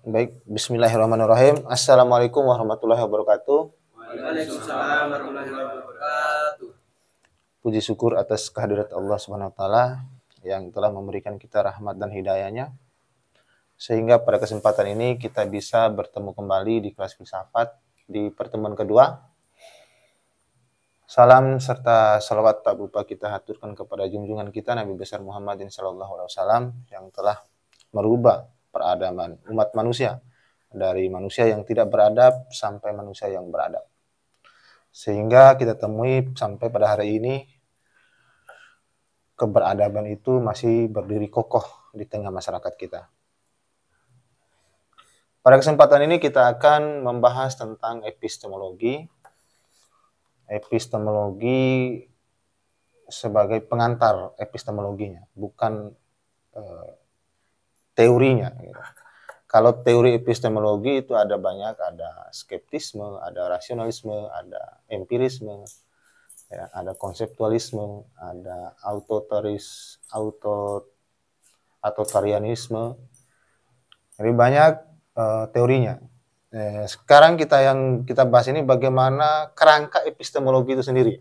Baik, bismillahirrahmanirrahim. Assalamualaikum warahmatullahi wabarakatuh. Waalaikumsalam warahmatullahi wabarakatuh. Puji syukur atas kehadirat Allah Subhanahu wa taala yang telah memberikan kita rahmat dan hidayahnya sehingga pada kesempatan ini kita bisa bertemu kembali di kelas filsafat di pertemuan kedua. Salam serta salawat tak lupa kita haturkan kepada junjungan kita Nabi besar Muhammadin sallallahu alaihi wasallam yang telah merubah peradaban umat manusia dari manusia yang tidak beradab sampai manusia yang beradab. Sehingga kita temui sampai pada hari ini keberadaban itu masih berdiri kokoh di tengah masyarakat kita. Pada kesempatan ini kita akan membahas tentang epistemologi. Epistemologi sebagai pengantar epistemologinya, bukan teorinya. Kalau teori epistemologi itu ada banyak, ada skeptisme, ada rasionalisme, ada empirisme, ya, ada konseptualisme, ada autotarianisme. Jadi banyak teorinya. Sekarang yang kita bahas ini bagaimana kerangka epistemologi itu sendiri.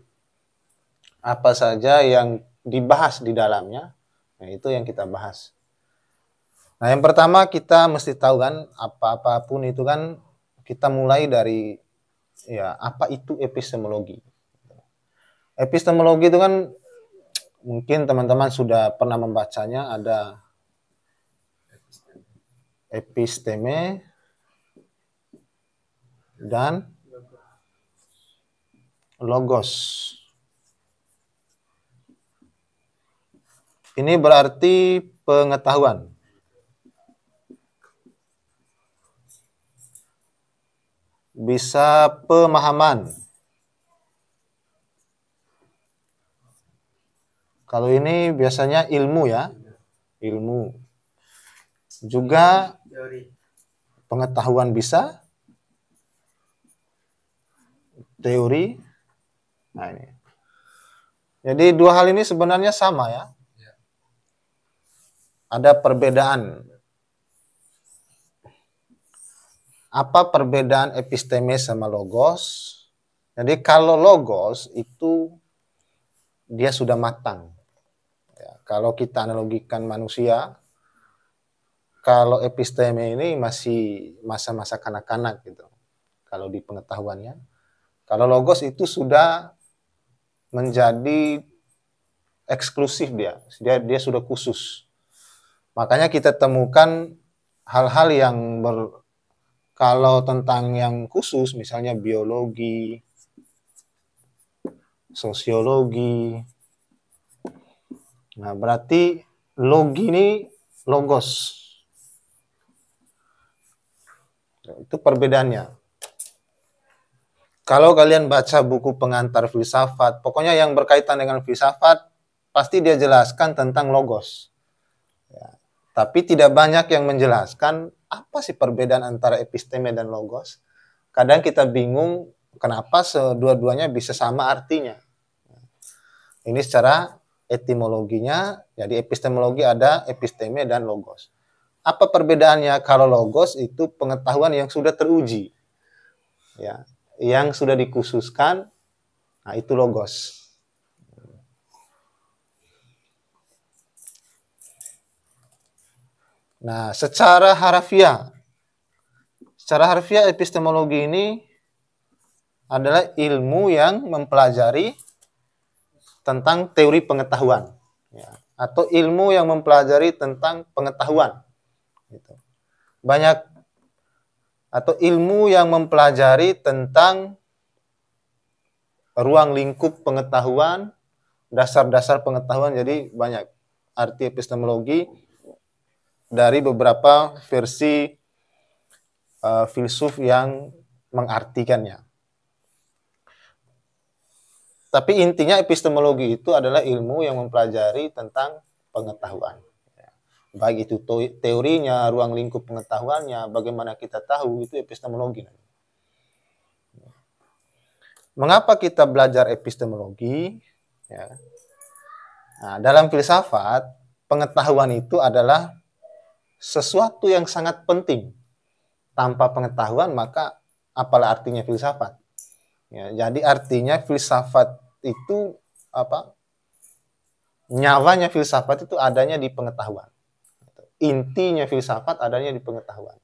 Apa saja yang dibahas di dalamnya, nah itu yang kita bahas. Nah, yang pertama kita mesti tahu kan, apapun itu kan kita mulai dari ya apa itu epistemologi. Epistemologi itu kan mungkin teman-teman sudah pernah membacanya, ada episteme dan logos. Ini berarti pengetahuan. Bisa pemahaman. Kalau ini biasanya ilmu ya, ilmu. Juga pengetahuan bisa, teori. Nah ini. Jadi dua hal ini sebenarnya sama ya. Ada perbedaan. Apa perbedaan episteme sama logos? Jadi kalau logos itu dia sudah matang. Ya, kalau kita analogikan manusia, kalau episteme ini masih masa-masa kanak-kanak gitu. Kalau di pengetahuannya. Kalau logos itu sudah menjadi eksklusif dia sudah khusus. Makanya kita temukan hal-hal yang kalau tentang yang khusus, misalnya biologi, sosiologi. Nah, berarti logi ini logos. Itu perbedaannya. Kalau kalian baca buku pengantar filsafat, pokoknya yang berkaitan dengan filsafat, pasti dia jelaskan tentang logos. Ya. Tapi tidak banyak yang menjelaskan apa sih perbedaan antara episteme dan logos. Kadang kita bingung kenapa dua-duanya bisa sama artinya. Ini secara etimologinya, jadi epistemologi ada episteme dan logos. Apa perbedaannya? Kalau logos itu pengetahuan yang sudah teruji. Ya, yang sudah dikhususkan, nah itu logos. Nah, secara harfiah epistemologi ini adalah ilmu yang mempelajari tentang teori pengetahuan, ya, atau ilmu yang mempelajari tentang pengetahuan. Gitu. Banyak atau ilmu yang mempelajari tentang ruang lingkup pengetahuan, dasar-dasar pengetahuan. Jadi banyak arti epistemologi dari beberapa versi filsuf yang mengartikannya. Tapi intinya epistemologi itu adalah ilmu yang mempelajari tentang pengetahuan. Baik itu teorinya, ruang lingkup pengetahuannya, bagaimana kita tahu, itu epistemologi. Mengapa kita belajar epistemologi? Ya. Nah, dalam filsafat, pengetahuan itu adalah sesuatu yang sangat penting. tanpa pengetahuan, maka apalah artinya filsafat? Ya, jadi artinya filsafat itu apa? Nyawanya filsafat itu adanya di pengetahuan. Intinya filsafat adanya di pengetahuan.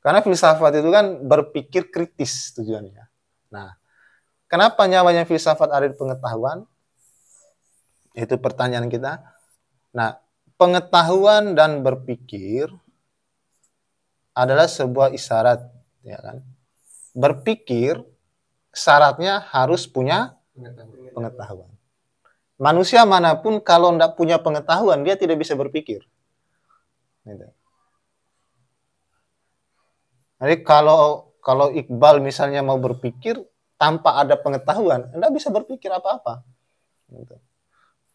Karena filsafat itu kan berpikir kritis tujuannya. Nah, kenapa nyawanya filsafat ada di pengetahuan? Itu pertanyaan kita. Nah, pengetahuan dan berpikir adalah sebuah isyarat, ya kan? Berpikir syaratnya harus punya pengetahuan. Manusia manapun kalau tidak punya pengetahuan, dia tidak bisa berpikir. Gitu. Jadi kalau Iqbal misalnya mau berpikir tanpa ada pengetahuan, Anda bisa berpikir apa-apa. Gitu.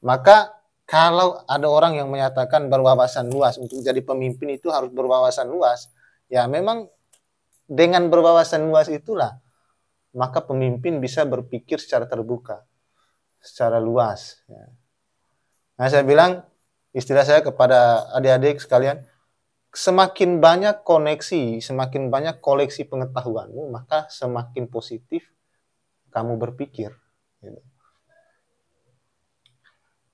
Maka kalau ada orang yang menyatakan berwawasan luas, untuk jadi pemimpin itu harus berwawasan luas, ya memang dengan berwawasan luas itulah, maka pemimpin bisa berpikir secara terbuka, secara luas. Ya. Nah, saya bilang, istilah saya kepada adik-adik sekalian, semakin banyak koneksi, semakin banyak koleksi pengetahuanmu, maka semakin positif kamu berpikir. Gitu.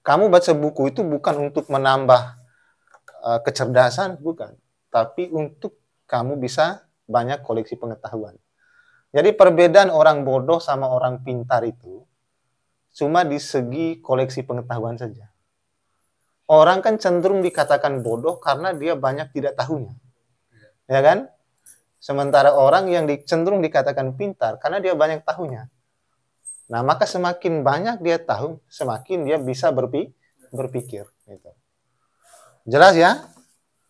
Kamu baca buku itu bukan untuk menambah kecerdasan, bukan. Tapi untuk kamu bisa banyak koleksi pengetahuan. Jadi perbedaan orang bodoh sama orang pintar itu cuma di segi koleksi pengetahuan saja. Orang kan cenderung dikatakan bodoh karena dia banyak tidak tahunya. Ya kan? Sementara orang yang cenderung dikatakan pintar karena dia banyak tahunya. Nah, maka semakin banyak dia tahu, semakin dia bisa berpikir. Gitu. Jelas ya?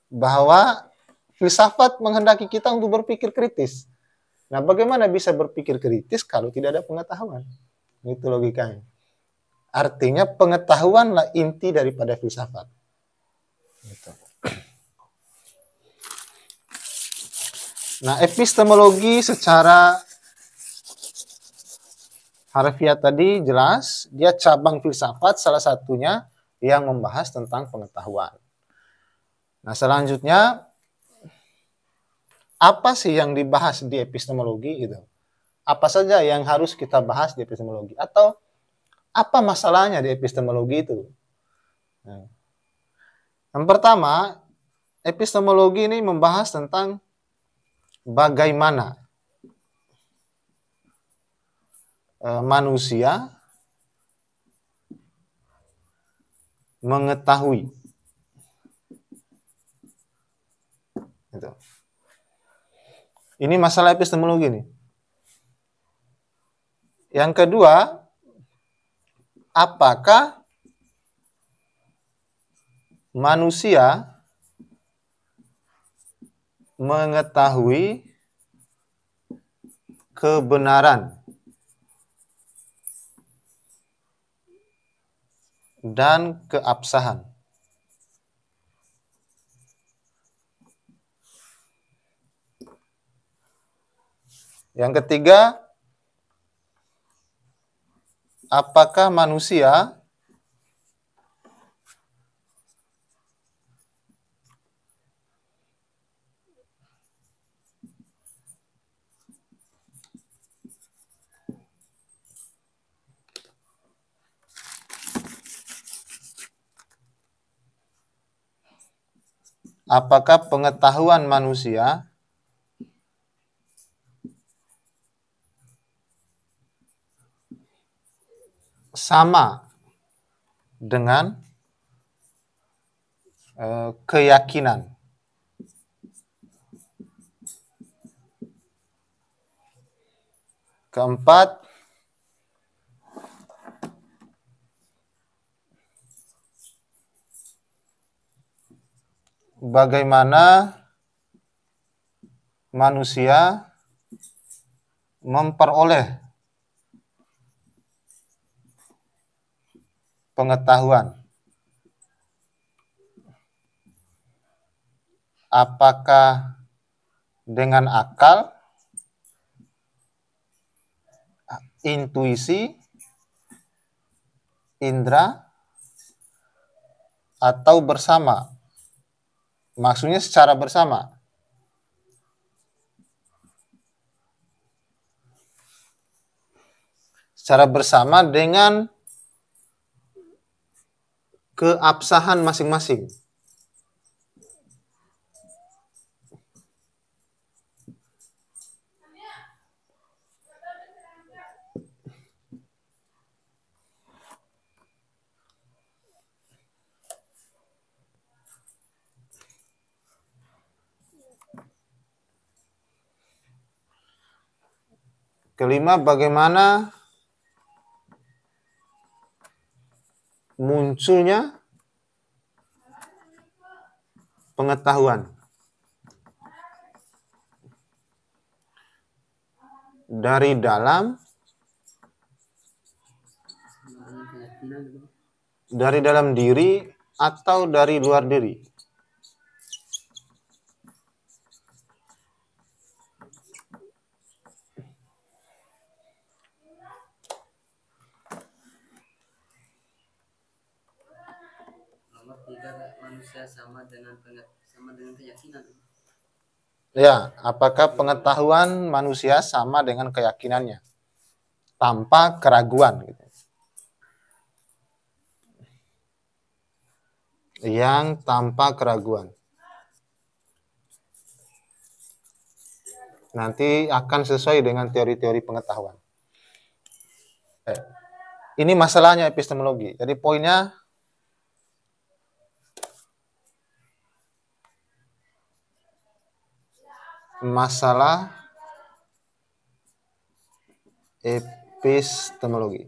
Bahwa filsafat menghendaki kita untuk berpikir kritis. Nah, bagaimana bisa berpikir kritis kalau tidak ada pengetahuan? Itu logikanya. Artinya pengetahuanlah inti daripada filsafat. Gitu. Nah, epistemologi secara harfiah tadi jelas, dia cabang filsafat salah satunya yang membahas tentang pengetahuan. Nah, selanjutnya, apa sih yang dibahas di epistemologi gitu? Apa saja yang harus kita bahas di epistemologi? Atau apa masalahnya di epistemologi itu? Nah, yang pertama, epistemologi ini membahas tentang bagaimana manusia mengetahui. Gitu. Ini masalah epistemologi nih. Yang kedua, apakah manusia mengetahui kebenaran dan keabsahan? Yang ketiga, apakah manusia pengetahuan manusia sama dengan keyakinan? Keempat, bagaimana manusia memperoleh pengetahuan? Apakah dengan akal, intuisi, indera, atau bersama? Maksudnya secara bersama. secara bersama dengan keabsahan masing-masing. Kelima, bagaimana munculnya pengetahuan dari dalam diri atau dari luar diri. Nomor 3, manusia sama dengan keyakinan. Ya, apakah pengetahuan manusia sama dengan keyakinannya tanpa keraguan gitu. Yang tanpa keraguan. Nanti akan sesuai dengan teori-teori pengetahuan. Ini masalahnya epistemologi. Jadi poinnya masalah epistemologi.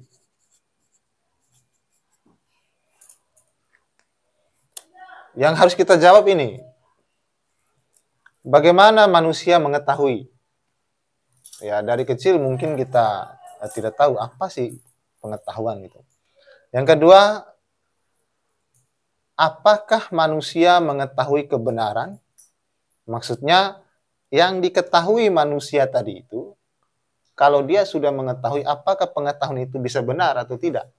Yang harus kita jawab ini, bagaimana manusia mengetahui? Ya, dari kecil mungkin kita tidak tahu apa sih pengetahuan itu. Yang kedua, apakah manusia mengetahui kebenaran? Maksudnya, yang diketahui manusia tadi itu, kalau dia sudah mengetahui, apakah pengetahuan itu bisa benar atau tidak?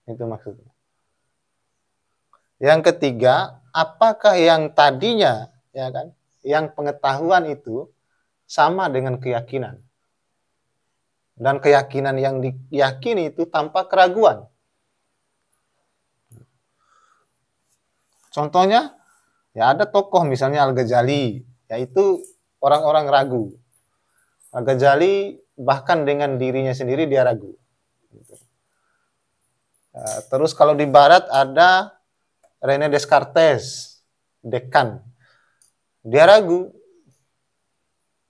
Itu maksudnya. Yang ketiga, apakah yang tadinya, ya kan, yang pengetahuan itu sama dengan keyakinan? Dan keyakinan yang diyakini itu tanpa keraguan. Contohnya, ya ada tokoh misalnya Al-Ghazali, yaitu orang-orang ragu. Al-Ghazali bahkan dengan dirinya sendiri dia ragu. Terus kalau di barat ada René Descartes, Dekan. Dia ragu.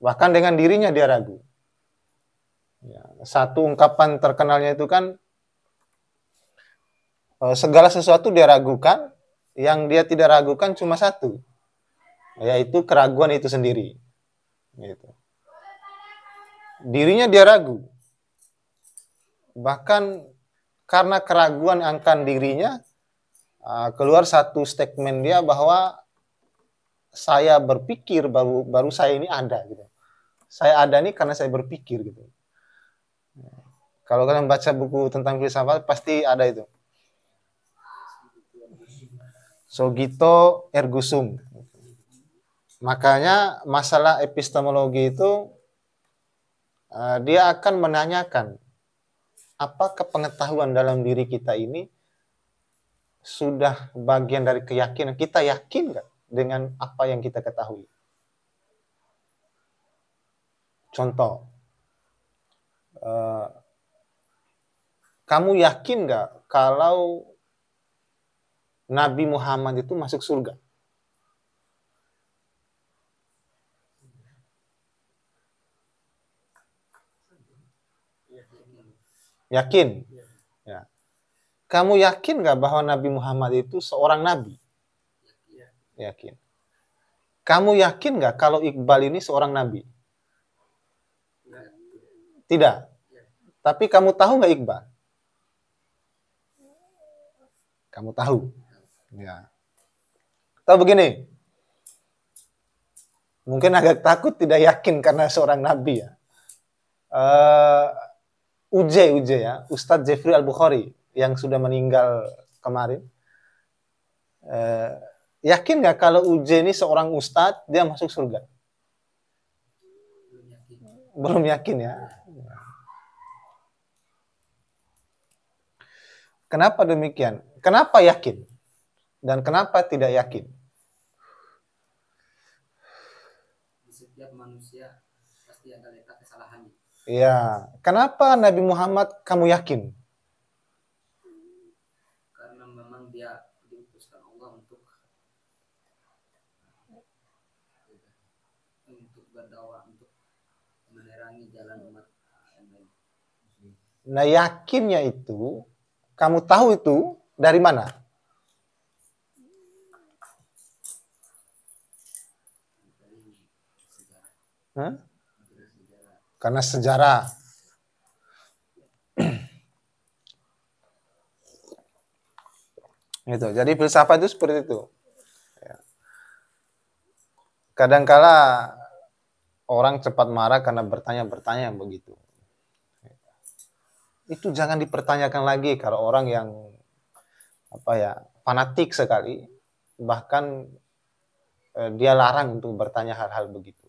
Bahkan dengan dirinya dia ragu. Ya, satu ungkapan terkenalnya itu kan, segala sesuatu dia ragukan, yang dia tidak ragukan cuma satu, yaitu keraguan itu sendiri. Gitu. Dirinya dia ragu. Bahkan karena keraguan akan dirinya, keluar satu statement dia bahwa saya berpikir baru saya ini ada gitu. Saya ada nih karena saya berpikir gitu. Kalau kalian baca buku tentang filsafat pasti ada itu. Cogito ergo sum. Makanya masalah epistemologi itu dia akan menanyakan apakah pengetahuan dalam diri kita ini sudah bagian dari keyakinan. Kita yakin nggak dengan apa yang kita ketahui? Contoh, kamu yakin nggak kalau Nabi Muhammad itu masuk surga? Yakin? Ya. Kamu yakin nggak bahwa Nabi Muhammad itu seorang nabi? Yakin. Kamu yakin nggak kalau Iqbal ini seorang nabi? Tidak. Tapi kamu tahu nggak Iqbal? Kamu tahu. Ya. Atau begini, mungkin agak takut tidak yakin karena seorang nabi ya. UJ ya, Ustadz Jeffrey Al-Bukhari yang sudah meninggal kemarin. Yakin nggak kalau UJ ini seorang ustadz dia masuk surga? Belum yakin ya. Kenapa demikian? Kenapa yakin? Dan kenapa tidak yakin? Di setiap manusia pasti ada letak kesalahannya. Ya, kenapa Nabi Muhammad kamu yakin? Karena memang dia diutuskan Allah untuk berdakwah, untuk menerangi jalan umat yang lain. Nah, yakinnya itu, kamu tahu itu dari mana? Dari sejarah. Hah? Dari sejarah. Karena sejarah. Gitu. Jadi filsafat itu seperti itu. Ya. Kadangkala orang cepat marah karena bertanya-bertanya yang begitu. Itu jangan dipertanyakan lagi kalau orang yang fanatik sekali, bahkan dia larang untuk bertanya hal-hal begitu.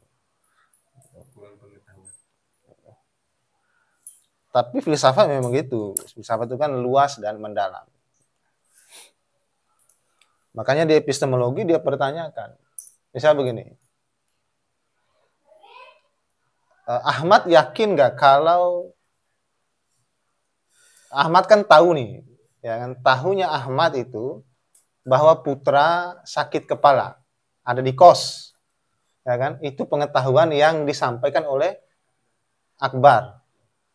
Tapi filsafat memang gitu. Filsafat itu kan luas dan mendalam. Makanya di epistemologi dia pertanyakan. Misal begini. Ahmad yakin nggak kalau Ahmad kan tahu nih, ya kan, tahunya Ahmad itu bahwa putra sakit kepala, ada di kos, ya kan? Itu pengetahuan yang disampaikan oleh Akbar.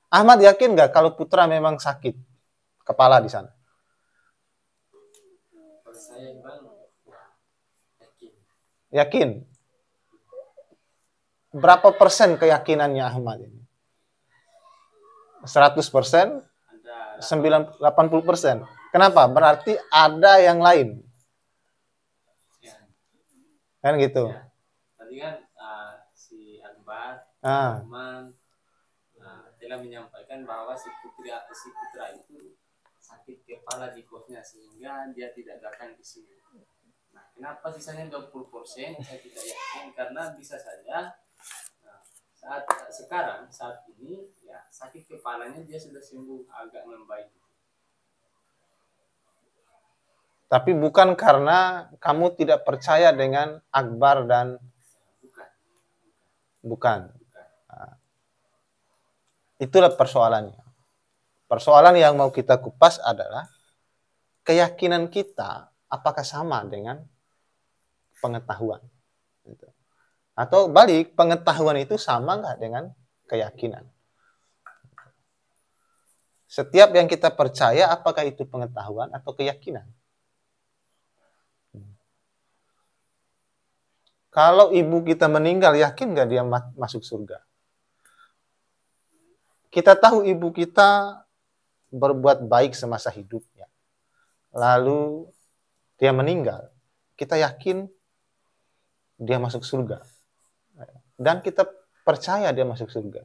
Ahmad yakin nggak kalau putra memang sakit kepala di sana? Kalau saya Bang, yakin. Yakin. Berapa persen keyakinannya Ahmad ini? 100%? 80%. Kenapa? Berarti ada yang lain. Ya. Kan gitu. Ya. Tadi kan si Akbar, Ah. teman telah menyampaikan bahwa si putra itu sakit kepala di kosnya sehingga dia tidak datang ke sini. Nah, kenapa sisanya 20%? Saya tidak yakin karena bisa saja saat ini ya sakit kepalanya dia sudah sembuh, agak membaik. Tapi bukan karena kamu tidak percaya dengan Akbar dan bukan. Nah, itulah persoalannya. Persoalan yang mau kita kupas adalah keyakinan kita apakah sama dengan pengetahuan. Atau balik, pengetahuan itu sama nggak dengan keyakinan. Setiap yang kita percaya, apakah itu pengetahuan atau keyakinan? Kalau ibu kita meninggal, yakin nggak dia masuk surga? Kita tahu ibu kita berbuat baik semasa hidupnya. Lalu dia meninggal. Kita yakin dia masuk surga. Dan kita percaya dia masuk surga.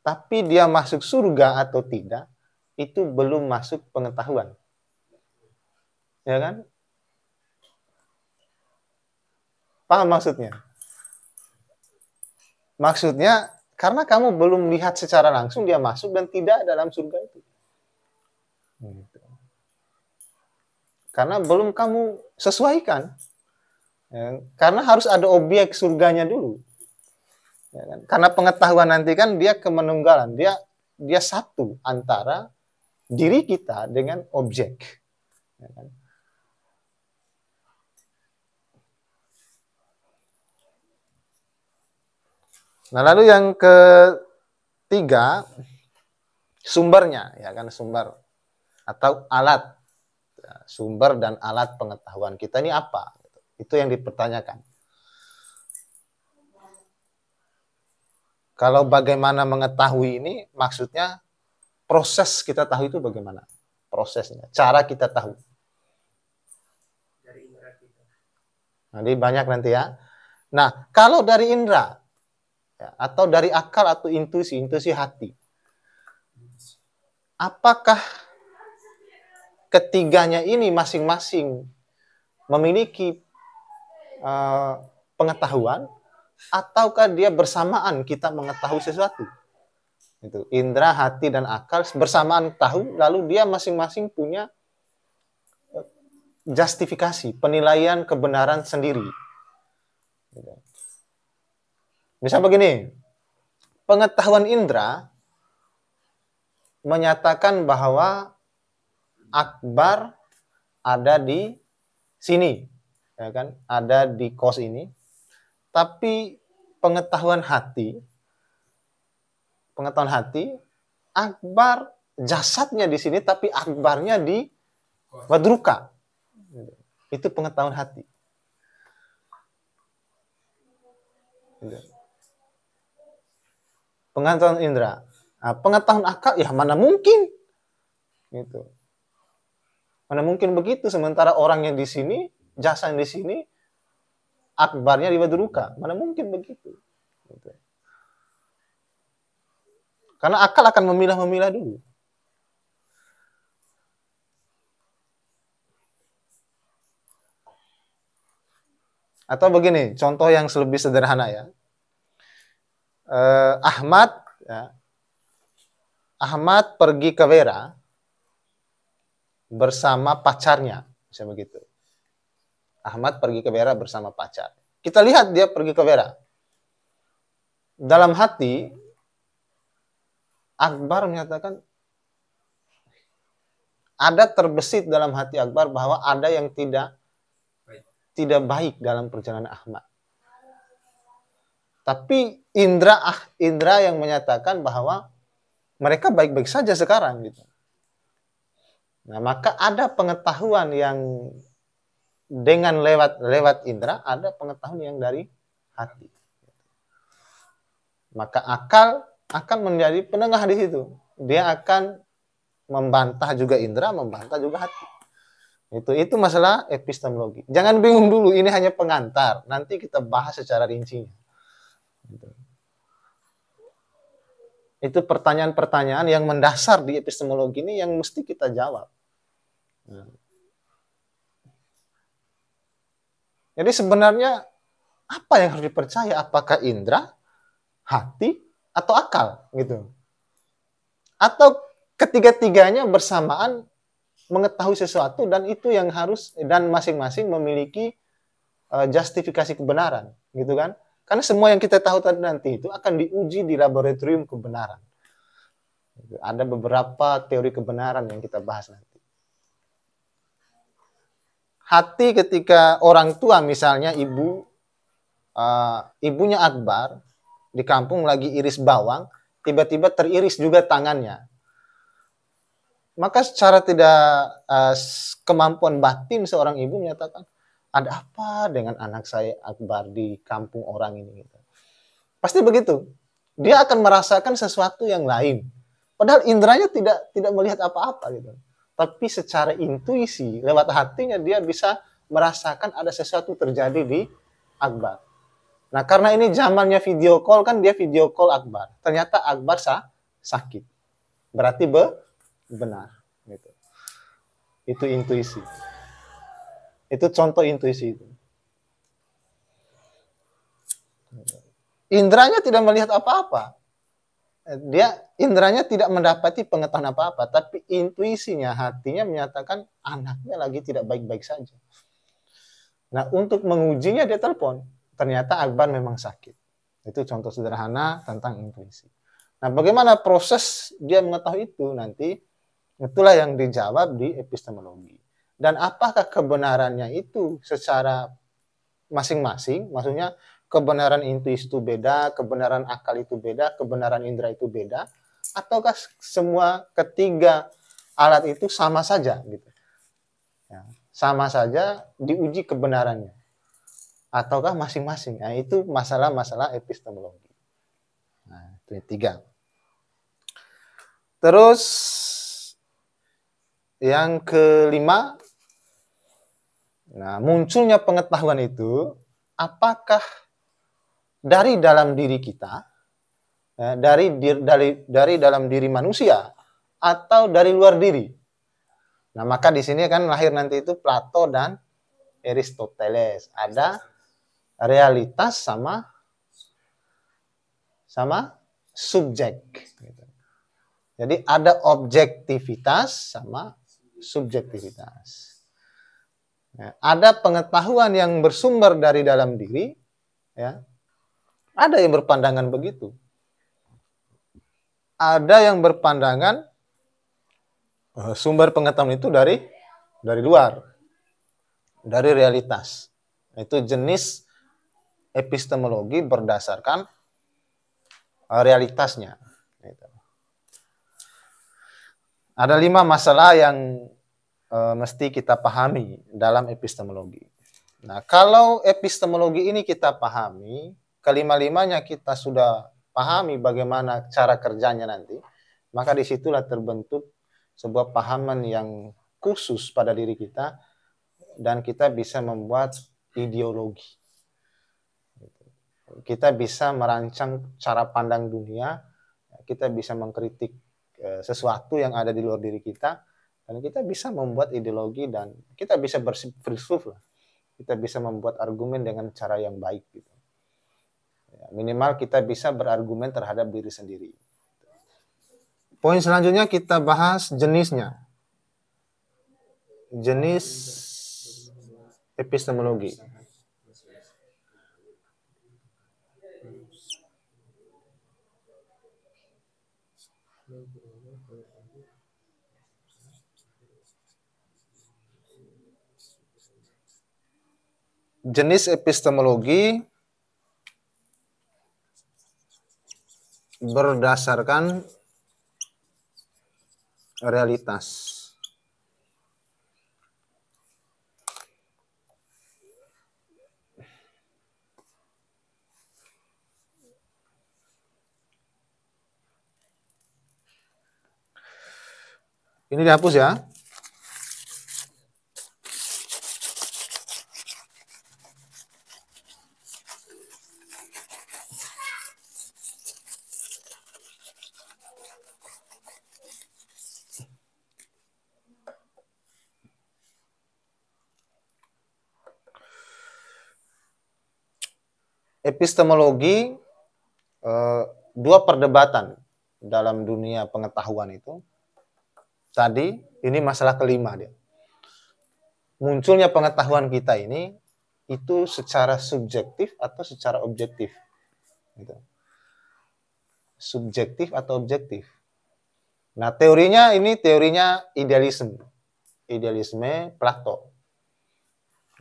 Tapi dia masuk surga atau tidak, itu belum masuk pengetahuan. Ya kan? Paham maksudnya? Maksudnya, karena kamu belum lihat secara langsung dia masuk dan tidak dalam surga itu. Gitu. Karena belum kamu sesuaikan. Ya, karena harus ada objek surganya dulu. Ya kan? Karena pengetahuan nanti kan dia kemenunggalan. Dia satu antara diri kita dengan objek. Ya kan? Nah, lalu yang ketiga, sumbernya, ya kan, sumber atau alat. Sumber dan alat pengetahuan kita ini apa? Itu yang dipertanyakan. Kalau bagaimana mengetahui ini, maksudnya proses kita tahu itu bagaimana? Prosesnya, cara kita tahu. Dari indera kita. Nanti banyak nanti ya. Nah, kalau dari indera, ya, atau dari akal atau intuisi hati, apakah ketiganya ini masing-masing memiliki pengetahuan, ataukah dia bersamaan kita mengetahui sesuatu? Itu indera, hati, dan akal bersamaan tahu, lalu dia masing-masing punya justifikasi, penilaian kebenaran sendiri. Bisa begini, pengetahuan indera menyatakan bahwa Akbar ada di sini, ya kan? Ada di kos ini. Tapi pengetahuan hati, Akbar jasadnya di sini, tapi Akbarnya di Badruka. Itu pengetahuan hati. Pengetahuan indera. Nah, pengetahuan akal, ya mana mungkin. Gitu. Mana mungkin begitu, sementara orang yang di sini, jasa yang di sini, Akbarnya di Badruka. Mana mungkin begitu. Gitu. Karena akal akan memilah-memilah dulu. Atau begini, contoh yang lebih sederhana ya. Ahmad pergi ke Vera bersama pacarnya, bisa begitu. Ahmad pergi ke Vera bersama pacar. Kita lihat dia pergi ke Vera. Dalam hati, Akbar menyatakan, ada terbesit dalam hati Akbar bahwa ada yang tidak baik dalam perjalanan Ahmad. Tapi Indra yang menyatakan bahwa mereka baik-baik saja sekarang gitu. Nah, maka ada pengetahuan yang dengan lewat indra, ada pengetahuan yang dari hati. Maka akal akan menjadi penengah di situ. Dia akan membantah juga indra, membantah juga hati. Itu masalah epistemologi. Jangan bingung dulu, ini hanya pengantar. Nanti kita bahas secara rincinya. Itu pertanyaan-pertanyaan yang mendasar di epistemologi ini yang mesti kita jawab. Jadi sebenarnya apa yang harus dipercaya? Apakah indra, hati, atau akal gitu? Atau ketiga-tiganya bersamaan mengetahui sesuatu dan itu yang harus, dan masing-masing memiliki justifikasi kebenaran, gitu kan? Karena semua yang kita tahu tadi nanti itu akan diuji di laboratorium kebenaran. Ada beberapa teori kebenaran yang kita bahas nanti. Hati ketika orang tua, misalnya ibunya Akbar di kampung lagi iris bawang, tiba-tiba teriris juga tangannya. Maka secara tidak kemampuan batin seorang ibu menyatakan, ada apa dengan anak saya Akbar di kampung orang ini? Pasti begitu. Dia akan merasakan sesuatu yang lain. Padahal indranya tidak melihat apa-apa gitu. Tapi secara intuisi, lewat hatinya dia bisa merasakan ada sesuatu terjadi di Akbar. Nah, karena ini zamannya video call, kan dia video call Akbar. Ternyata Akbar sakit. Berarti benar. Gitu. Itu intuisi. Itu contoh intuisi itu. Indranya tidak melihat apa-apa. Indranya tidak mendapati pengetahuan apa-apa, tapi intuisinya, hatinya menyatakan anaknya lagi tidak baik-baik saja. Nah, untuk mengujinya dia telepon. Ternyata Akbar memang sakit. Itu contoh sederhana tentang intuisi. Nah, bagaimana proses dia mengetahui itu nanti? Itulah yang dijawab di epistemologi. Dan apakah kebenarannya itu secara masing-masing, maksudnya kebenaran intuisi itu beda, kebenaran akal itu beda, kebenaran indera itu beda, ataukah semua ketiga alat itu sama saja gitu. Ya, sama saja diuji kebenarannya. Ataukah masing-masing? Nah, itu masalah-masalah epistemologi. Nah, itu 3. Terus yang kelima, nah, munculnya pengetahuan itu apakah dari dalam diri kita, dari dalam diri manusia, atau dari luar diri. Nah, maka di sini kan lahir nanti itu Plato dan Aristoteles. Ada realitas sama subjek. Jadi ada objektivitas sama subjektivitas. Ya, ada pengetahuan yang bersumber dari dalam diri, ya. Ada yang berpandangan begitu. Ada yang berpandangan sumber pengetahuan itu dari luar, dari realitas. Itu jenis epistemologi berdasarkan realitasnya. Ada 5 masalah yang mesti kita pahami dalam epistemologi. Nah, kalau epistemologi ini kita pahami, kelima-limanya kita sudah pahami bagaimana cara kerjanya nanti, maka disitulah terbentuk sebuah pahaman yang khusus pada diri kita, dan kita bisa membuat ideologi. Kita bisa merancang cara pandang dunia, kita bisa mengkritik sesuatu yang ada di luar diri kita, dan kita bisa membuat ideologi, dan kita bisa berfilsuf lah. Kita bisa membuat argumen dengan cara yang baik gitu. Ya, minimal kita bisa berargumen terhadap diri sendiri. Poin selanjutnya kita bahas jenisnya. Jenis epistemologi. Jenis epistemologi berdasarkan realitas. Ini dihapus ya. Epistemologi, dua perdebatan dalam dunia pengetahuan itu. Tadi, ini masalah kelima dia. Munculnya pengetahuan kita ini, itu secara subjektif atau secara objektif. Gitu. Subjektif atau objektif. Nah, teorinya ini teorinya idealisme. Idealisme Plato.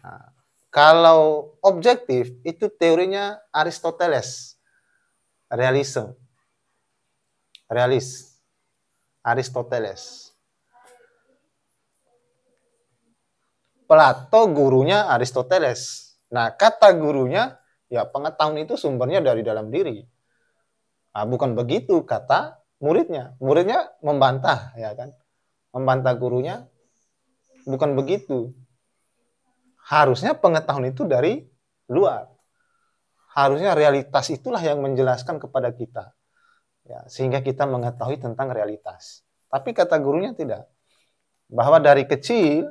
Nah, kalau objektif itu teorinya Aristoteles. Realisme. Realis. Aristoteles. Plato gurunya Aristoteles. Nah, kata gurunya, ya pengetahuan itu sumbernya dari dalam diri. Nah, bukan begitu kata muridnya. Muridnya membantah, ya kan? Membantah gurunya, bukan begitu. Harusnya pengetahuan itu dari luar. Harusnya realitas itulah yang menjelaskan kepada kita. Ya, sehingga kita mengetahui tentang realitas. Tapi kata gurunya tidak. Bahwa dari kecil,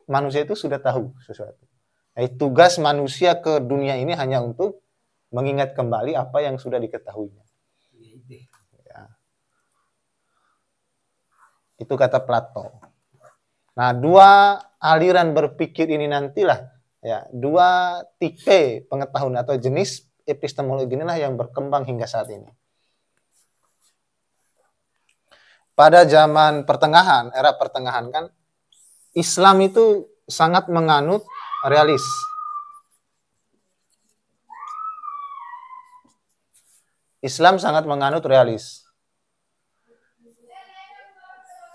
manusia itu sudah tahu sesuatu. Tugas manusia ke dunia ini hanya untuk mengingat kembali apa yang sudah diketahuinya. Ya. Itu kata Plato. Nah, dua aliran berpikir ini nantilah, ya, dua tipe pengetahuan atau jenis epistemologi inilah yang berkembang hingga saat ini. Pada zaman pertengahan, era pertengahan kan, Islam itu sangat menganut realis. Islam sangat menganut realis.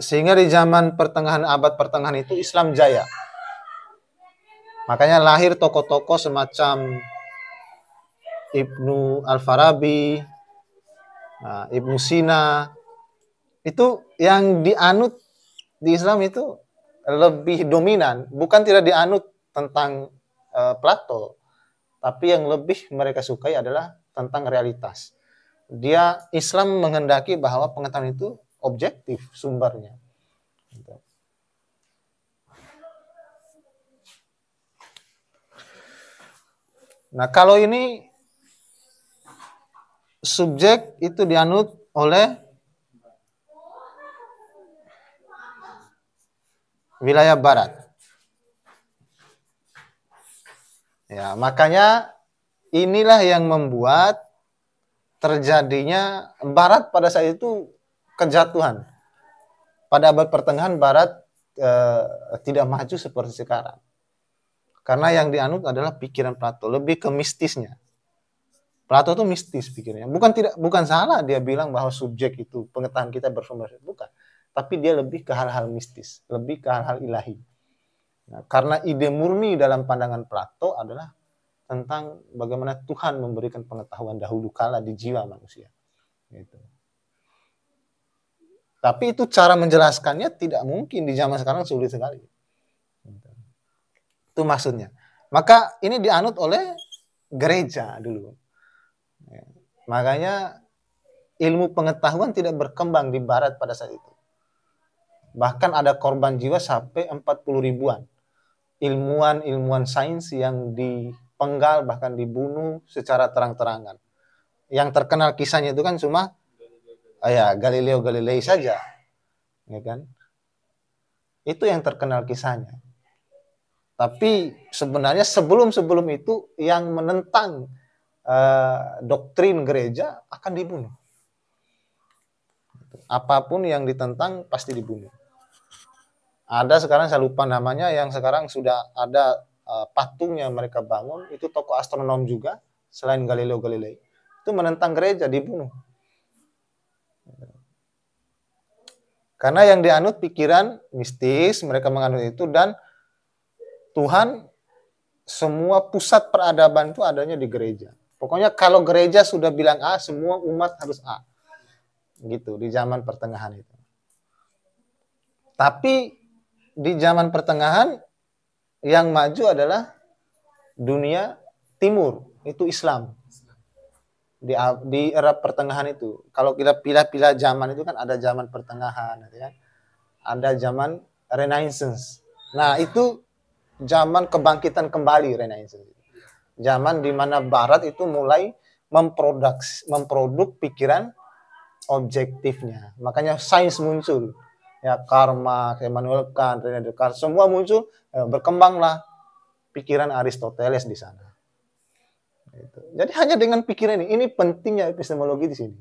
Sehingga di zaman pertengahan, abad pertengahan itu Islam jaya. Makanya lahir tokoh-tokoh semacam Ibnu Al-Farabi, Ibnu Sina. Itu yang dianut di Islam itu lebih dominan. Bukan tidak dianut tentang Plato, tapi yang lebih mereka sukai adalah tentang realitas. Islam menghendaki bahwa pengetahuan itu objektif sumbernya. Nah, kalau ini subjek itu dianut oleh wilayah barat. Ya, makanya inilah yang membuat terjadinya barat pada saat itu kejatuhan. Pada abad pertengahan barat tidak maju seperti sekarang. Karena yang dianut adalah pikiran Plato, lebih ke mistisnya. Plato itu mistis pikirnya. Bukan salah dia bilang bahwa subjek itu pengetahuan kita bersumber, bukan. Tapi dia lebih ke hal-hal mistis, lebih ke hal-hal ilahi. Nah, karena ide murni dalam pandangan Plato adalah tentang bagaimana Tuhan memberikan pengetahuan dahulu kala di jiwa manusia. Gitu. Tapi itu cara menjelaskannya tidak mungkin di zaman sekarang, sulit sekali. Itu maksudnya. Maka ini dianut oleh gereja dulu. Makanya ilmu pengetahuan tidak berkembang di barat pada saat itu. Bahkan ada korban jiwa sampai 40 ribuan. Ilmuwan sains yang dipenggal bahkan dibunuh secara terang-terangan. Yang terkenal kisahnya itu kan cuma Galileo Galilei saja. Ya kan? Itu yang terkenal kisahnya. Tapi sebenarnya sebelum itu yang menentang doktrin gereja akan dibunuh. Apapun yang ditentang pasti dibunuh. Ada sekarang saya lupa namanya, yang sekarang sudah ada patungnya mereka bangun, itu tokoh astronom juga selain Galileo Galilei. Itu menentang gereja, dibunuh. Karena yang dianut pikiran mistis, mereka menganut itu, dan Tuhan, semua pusat peradaban itu adanya di gereja. Pokoknya kalau gereja sudah bilang A, semua umat harus A. Gitu, di zaman pertengahan itu. Tapi di zaman pertengahan yang maju adalah dunia timur, itu Islam. Di era pertengahan itu. Kalau kita pilih-pilih zaman itu kan ada zaman pertengahan, ya. Ada zaman Renaissance. Nah, itu zaman kebangkitan kembali Renaissance. Zaman di mana barat itu mulai memproduk pikiran objektifnya. Makanya sains muncul. Ya, Karma, Immanuel Kant, René Descartes, semua muncul, berkembanglah pikiran Aristoteles di sana. Gitu. Jadi hanya dengan pikiran ini pentingnya epistemologi di sini.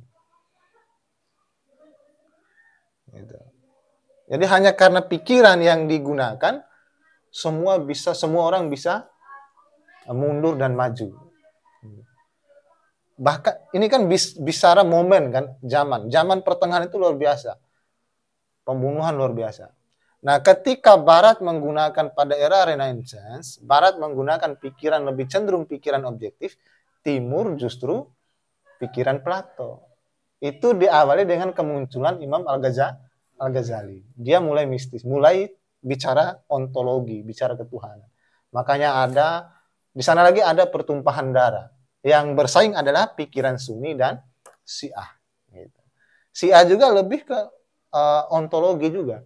Gitu. Jadi hanya karena pikiran yang digunakan, semua orang bisa mundur dan maju. Bahkan ini kan bicara momen kan, zaman pertengahan itu luar biasa. Pembunuhan luar biasa. Nah, ketika Barat menggunakan pada era Renaissance, Barat menggunakan pikiran lebih cenderung pikiran objektif, Timur justru pikiran Plato. Itu diawali dengan kemunculan Imam Al-Ghazali. Dia mulai mistis, mulai bicara ontologi, bicara ketuhanan. Makanya di sana lagi ada pertumpahan darah. Yang bersaing adalah pikiran Sunni dan Syiah. Syiah juga lebih ke ontologi juga.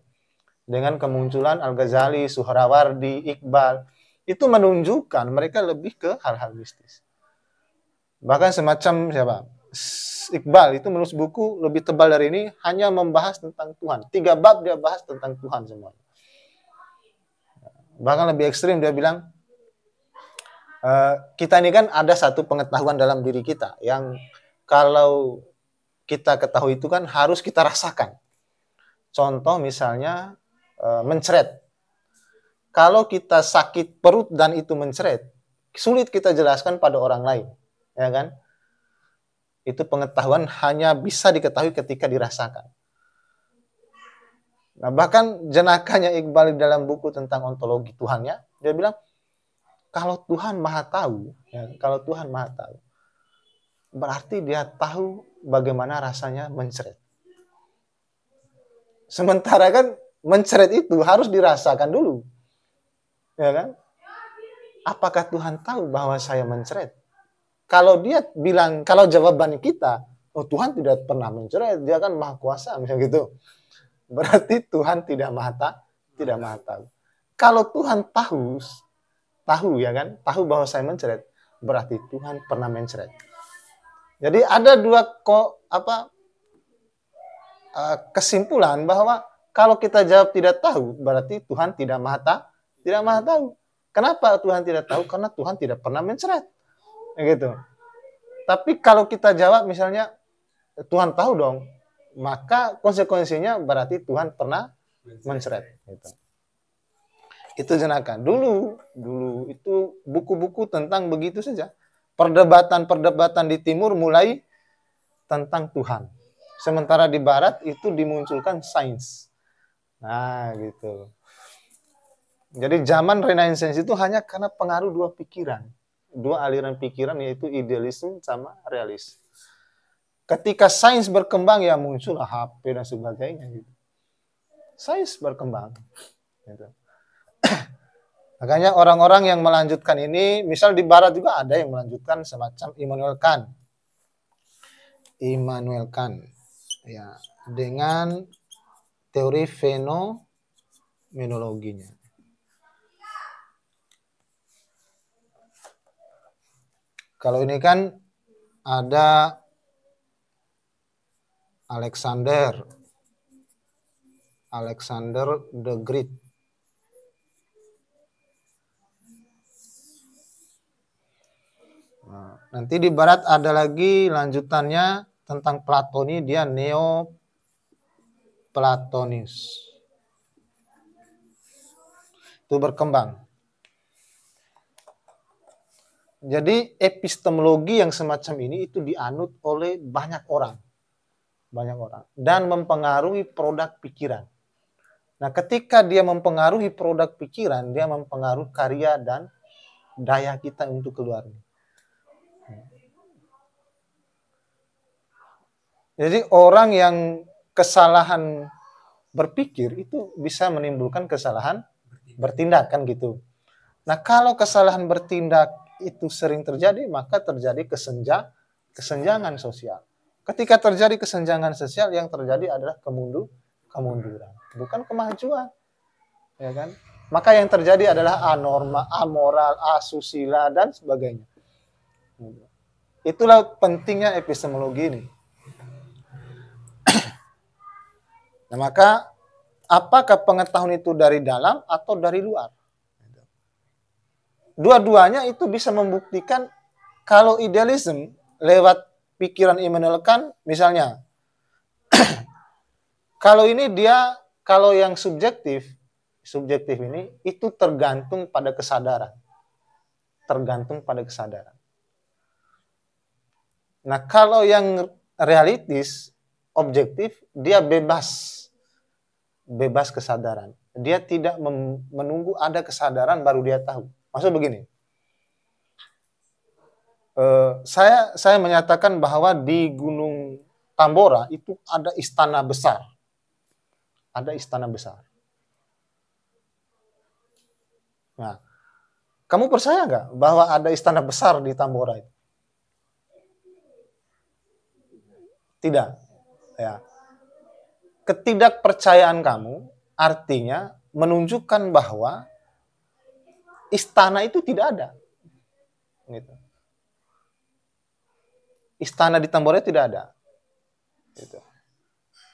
Dengan kemunculan Al-Ghazali, Suhrawardi, Iqbal, itu menunjukkan mereka lebih ke hal-hal mistis. Bahkan semacam Iqbal itu menulis buku lebih tebal dari ini, hanya membahas tentang Tuhan. 3 bab dia bahas tentang Tuhan semuanya. Bahkan lebih ekstrim dia bilang, kita ini kan ada satu pengetahuan dalam diri kita yang kalau kita ketahui itu kan harus kita rasakan. Contoh misalnya mencret. Kalau kita sakit perut dan itu mencret, sulit kita jelaskan pada orang lain, ya kan? Itu pengetahuan hanya bisa diketahui ketika dirasakan. Nah, bahkan jenakanya Iqbal dalam buku tentang ontologi Tuhannya, dia bilang kalau Tuhan Maha Tahu, ya, kalau Tuhan Maha Tahu, berarti dia tahu bagaimana rasanya mencret. Sementara kan mencret itu harus dirasakan dulu. Ya kan? Apakah Tuhan tahu bahwa saya mencret? Kalau dia bilang, kalau jawaban kita, oh Tuhan tidak pernah mencret, dia kan Maha Kuasa, misalnya gitu. Berarti Tuhan tidak maha tahu. Kalau Tuhan tahu ya kan, tahu bahwa saya mencret, berarti Tuhan pernah mencret. Jadi ada dua kesimpulan bahwa Kalau kita jawab tidak tahu, berarti Tuhan tidak maha tahu. Kenapa Tuhan tidak tahu? Karena Tuhan tidak pernah mencret. Gitu. Tapi kalau kita jawab misalnya Tuhan tahu dong, maka konsekuensinya berarti Tuhan pernah mencret. Gitu. Itu jenaka. Dulu itu buku-buku tentang begitu saja. Perdebatan di timur mulai tentang Tuhan. Sementara di barat itu dimunculkan sains. Nah, gitu. Jadi zaman Renaissance itu hanya karena pengaruh dua aliran pikiran, yaitu idealisme sama realis. Ketika sains berkembang, ya muncullah HP dan sebagainya. Gitu. Sains berkembang. Gitu. Makanya orang-orang yang melanjutkan ini, misal di barat juga ada yang melanjutkan semacam Immanuel Kant, ya, dengan teori fenomenologinya. Kalau ini kan ada Alexander the Great. Nah, nanti di barat ada lagi lanjutannya tentang Platoni, dia Neo-Platonis. Itu berkembang. Jadi epistemologi yang semacam ini itu dianut oleh banyak orang dan mempengaruhi produk pikiran. Nah, ketika dia mempengaruhi produk pikiran, dia mempengaruhi karya dan daya kita untuk keluar. Jadi orang yang kesalahan berpikir itu bisa menimbulkan kesalahan bertindak, kan gitu. Nah, kalau kesalahan bertindak itu sering terjadi, maka terjadi kesenjangan sosial. Ketika terjadi kesenjangan sosial, yang terjadi adalah kemunduran, bukan kemajuan, ya kan? Maka yang terjadi adalah amoral, asusila dan sebagainya. Itulah pentingnya epistemologi ini. Nah, maka apakah pengetahuan itu dari dalam atau dari luar? Dua-duanya itu bisa membuktikan kalau idealisme lewat pikiran Immanuel Kant, misalnya, kalau yang subjektif ini itu tergantung pada kesadaran. Nah, kalau yang realitis, objektif, dia bebas kesadaran. Dia tidak menunggu ada kesadaran baru dia tahu. Maksud begini, saya menyatakan bahwa di Gunung Tambora itu ada istana besar. Nah, kamu percaya nggak bahwa ada istana besar di Tambora itu? Tidak. Ya. Ketidakpercayaan kamu artinya menunjukkan bahwa istana itu tidak ada. Gitu. Istana di Tambora tidak ada. Gitu.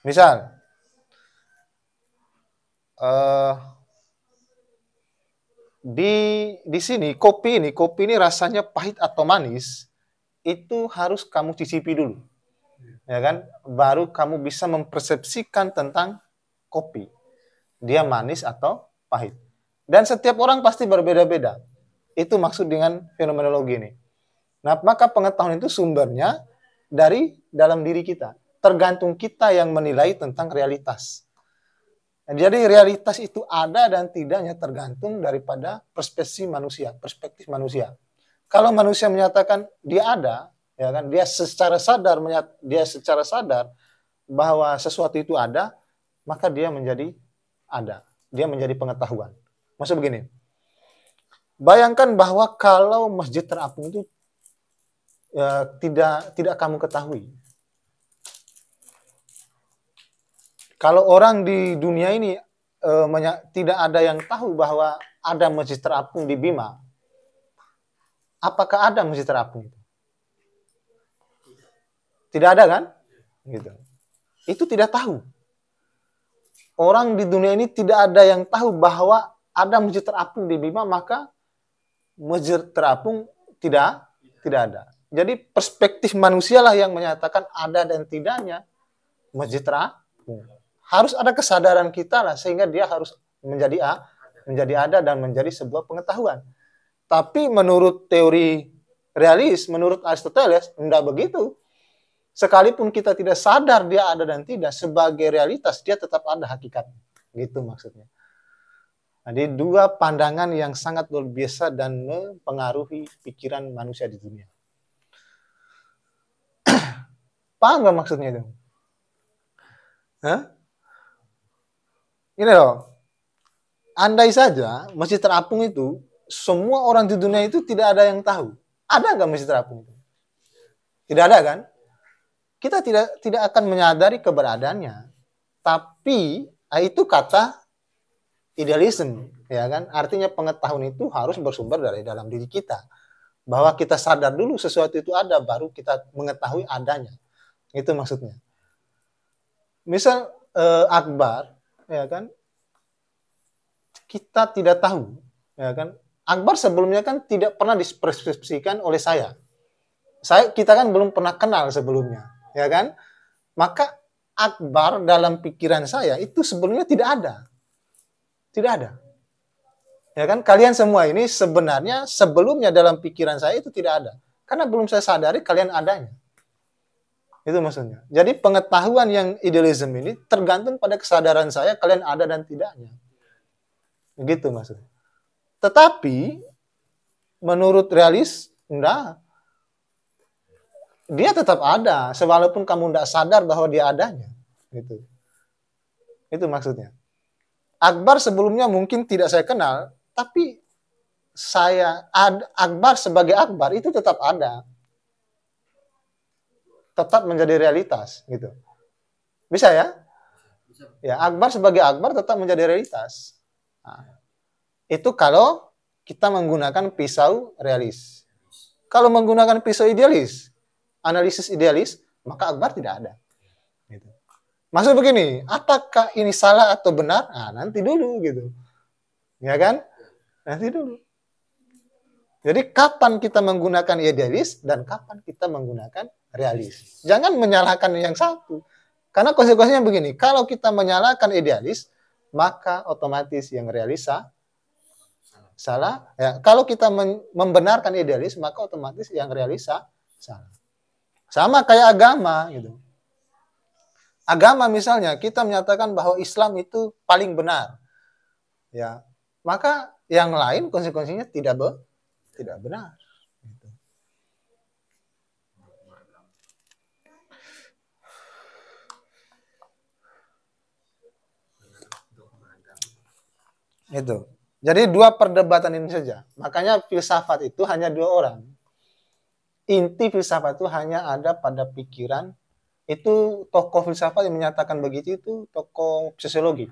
Misal, di sini kopi ini rasanya pahit atau manis, itu harus kamu cicipi dulu. Ya kan? Baru kamu bisa mempersepsikan tentang kopi. Dia manis atau pahit. Dan setiap orang pasti berbeda-beda. Itu maksud dengan fenomenologi ini. Nah, maka pengetahuan itu sumbernya dari dalam diri kita. Tergantung kita yang menilai tentang realitas. Jadi realitas itu ada dan tidaknya tergantung daripada perspektif manusia. Kalau manusia menyatakan dia ada, ya kan, dia secara sadar bahwa sesuatu itu ada, maka dia menjadi ada. Dia menjadi pengetahuan. Maksud begini, bayangkan bahwa kalau masjid terapung itu ya, tidak kamu ketahui. Kalau orang di dunia ini tidak ada yang tahu bahwa ada masjid terapung di Bima, apakah ada masjid terapung itu? Tidak ada, kan? Gitu. Itu tidak tahu. orang di dunia ini tidak ada yang tahu bahwa ada masjid terapung di Bima, maka masjid terapung tidak ada. Jadi perspektif manusia lah yang menyatakan ada dan tidaknya masjid terapung. Harus ada kesadaran kita lah sehingga dia harus menjadi ada dan menjadi sebuah pengetahuan. Tapi menurut teori realis, menurut Aristoteles, tidak begitu. Sekalipun kita tidak sadar dia ada dan tidak, sebagai realitas dia tetap ada hakikatnya. Gitu maksudnya. Jadi dua pandangan yang sangat luar biasa dan mempengaruhi pikiran manusia di dunia. Paham nggak maksudnya itu? Hah? Ini loh, andai saja masjid terapung itu, semua orang di dunia itu tidak ada yang tahu. Ada nggak masjid terapung itu? Tidak ada kan? Kita tidak akan menyadari keberadaannya. Tapi itu kata idealisme, ya kan? Artinya pengetahuan itu harus bersumber dari dalam diri kita. Bahwa kita sadar dulu sesuatu itu ada, baru kita mengetahui adanya. Itu maksudnya. Misal Akbar, ya kan? Kita tidak tahu, ya kan? Akbar sebelumnya kan tidak pernah dipersepsikan oleh saya. Kita kan belum pernah kenal sebelumnya, ya kan? Maka Akbar dalam pikiran saya itu sebelumnya tidak ada. Tidak ada. Ya kan? Kalian semua ini sebenarnya sebelumnya dalam pikiran saya itu tidak ada. Karena belum saya sadari kalian adanya. Itu maksudnya. Jadi pengetahuan yang idealisme ini tergantung pada kesadaran saya kalian ada dan tidaknya. Begitu maksudnya. Tetapi menurut realis, enggak. Dia tetap ada, walaupun kamu enggak sadar bahwa dia adanya. Gitu. Itu maksudnya. Akbar sebelumnya mungkin tidak saya kenal, tapi Akbar sebagai Akbar itu tetap ada. Tetap menjadi realitas, gitu. Bisa ya? Ya, Akbar sebagai Akbar tetap menjadi realitas. Nah, itu kalau kita menggunakan pisau realis. Kalau menggunakan pisau idealis, analisis idealis, maka Akbar tidak ada. Gitu. Maksud begini, apakah ini salah atau benar? Nah, nanti dulu gitu. Ya kan? Nanti dulu. Jadi kapan kita menggunakan idealis dan kapan kita menggunakan realis. Jangan menyalahkan yang satu. Karena konsekuensinya begini, kalau kita menyalahkan idealis, maka otomatis yang realis salah. Ya, kalau kita membenarkan idealis, maka otomatis yang realis salah. Sama kayak agama gitu. Agama misalnya kita menyatakan bahwa Islam itu paling benar. Ya, maka yang lain konsekuensinya tidak benar. Gitu. Itu. Jadi dua perdebatan ini saja. Makanya filsafat itu hanya dua orang. Inti filsafat itu hanya ada pada pikiran. Itu tokoh filsafat yang menyatakan begitu itu tokoh sosiologi.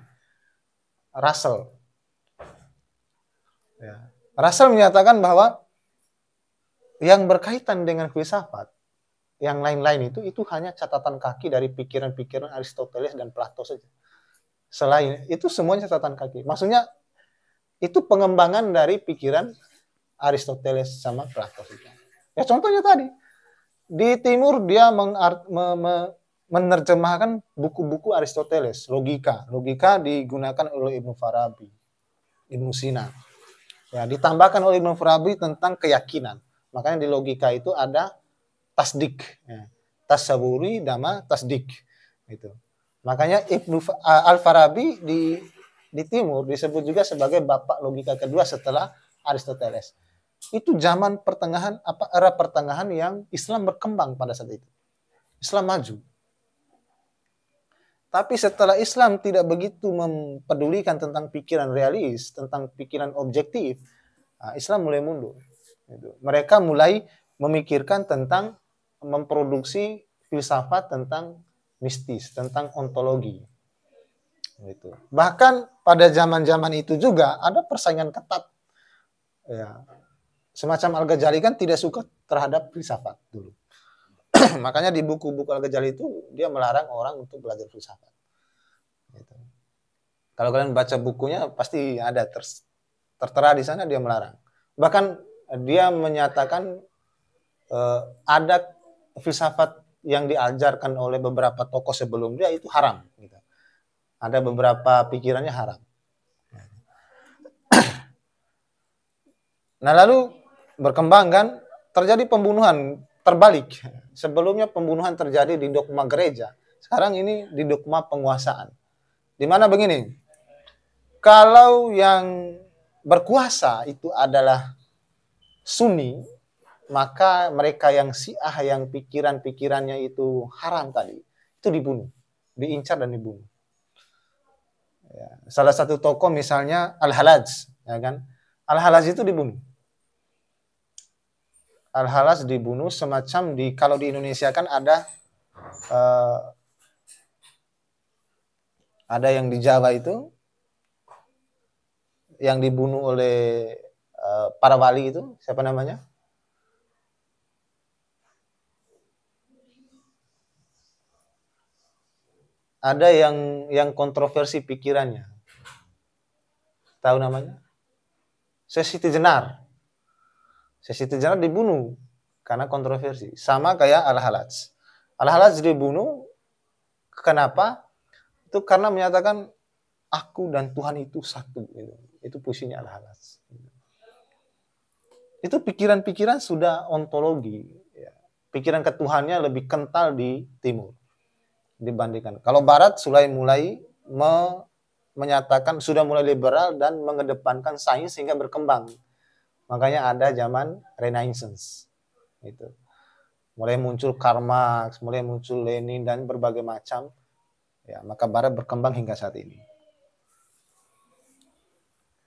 Russell. Ya. Russell menyatakan bahwa yang berkaitan dengan filsafat, yang lain-lain itu hanya catatan kaki dari pikiran-pikiran Aristoteles dan Plato saja. Selain itu semuanya catatan kaki. Maksudnya itu pengembangan dari pikiran Aristoteles sama Plato saja. Ya contohnya tadi, di timur dia menerjemahkan buku-buku Aristoteles, logika. Logika digunakan oleh Ibnu Farabi, Ibnu Sina. Ya, ditambahkan oleh Ibnu Farabi tentang keyakinan. Makanya di logika itu ada tasdik, ya. Tasawuri, dama, tasdik. Gitu. Makanya Ibnu Al-Farabi di timur disebut juga sebagai bapak logika kedua setelah Aristoteles. Itu zaman pertengahan, era pertengahan yang Islam berkembang pada saat itu. Islam maju. Tapi setelah Islam tidak begitu mempedulikan tentang pikiran realis, tentang pikiran objektif, Islam mulai mundur. Mereka mulai memikirkan tentang memproduksi filsafat tentang mistis, tentang ontologi. Gitu. Bahkan pada zaman-zaman itu juga ada persaingan ketat. Ya. Semacam Al-Ghazali kan tidak suka terhadap filsafat dulu. Makanya di buku-buku Al-Ghazali itu dia melarang orang untuk belajar filsafat. Gitu. Kalau kalian baca bukunya pasti ada tertera di sana dia melarang. Bahkan dia menyatakan ada filsafat yang diajarkan oleh beberapa tokoh sebelum dia itu haram. Gitu. Ada beberapa pikirannya haram. Nah lalu berkembang kan, terjadi pembunuhan terbalik. Sebelumnya pembunuhan terjadi di dogma gereja. Sekarang ini di dogma penguasaan. Di mana begini, kalau yang berkuasa itu adalah Sunni, maka mereka yang Syiah yang pikiran-pikirannya itu haram tadi, itu dibunuh, diincar dan dibunuh. Ya. Salah satu tokoh misalnya Al-Halaj, ya kan? Al-Halaj itu dibunuh. Al-Halaj dibunuh semacam kalau di Indonesia kan ada yang di Jawa itu yang dibunuh oleh para wali itu, siapa namanya? Ada yang kontroversi pikirannya. Tahu namanya? Sesi Jenar. Sesi Jenar dibunuh karena kontroversi. Sama kayak Al-Halaj. Al-Halaj dibunuh kenapa? Itu karena menyatakan aku dan Tuhan itu satu. Itu puisinya Al-Halaj. Itu pikiran-pikiran sudah ontologi. Pikiran ketuhannya lebih kental di timur dibandingkan. Kalau Barat sudah mulai menyatakan, sudah mulai liberal dan mengedepankan sains sehingga berkembang. Makanya ada zaman Renaissance. Itu. Mulai muncul Karl Marx, mulai muncul Lenin dan berbagai macam. Ya, maka Barat berkembang hingga saat ini.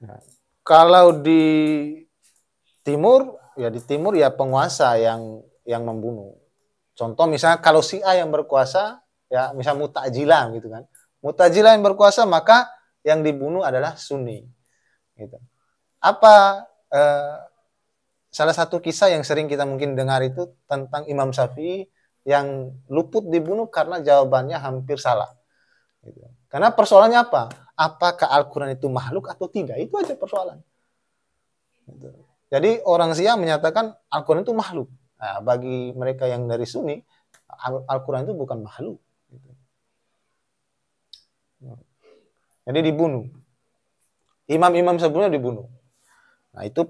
Nah, kalau di Timur, ya di Timur ya penguasa yang membunuh. Contoh misalnya kalau Syiah yang berkuasa, ya misalnya Mu'tazilah gitu kan. Mu'tazilah yang berkuasa, maka yang dibunuh adalah Sunni. Gitu. Apa salah satu kisah yang sering kita mungkin dengar itu tentang Imam Syafi'i yang luput dibunuh karena jawabannya hampir salah. Gitu. Karena persoalannya apa? Apakah Al-Quran itu makhluk atau tidak? Itu aja persoalan. Gitu. Jadi orang Syiah menyatakan Al-Quran itu makhluk. Nah, bagi mereka yang dari Sunni, Al-Quran itu bukan makhluk. Gitu. Jadi dibunuh. Imam-imam sebelumnya dibunuh. Nah, itu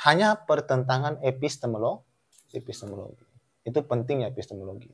hanya pertentangan epistemologi. Itu pentingnya epistemologi.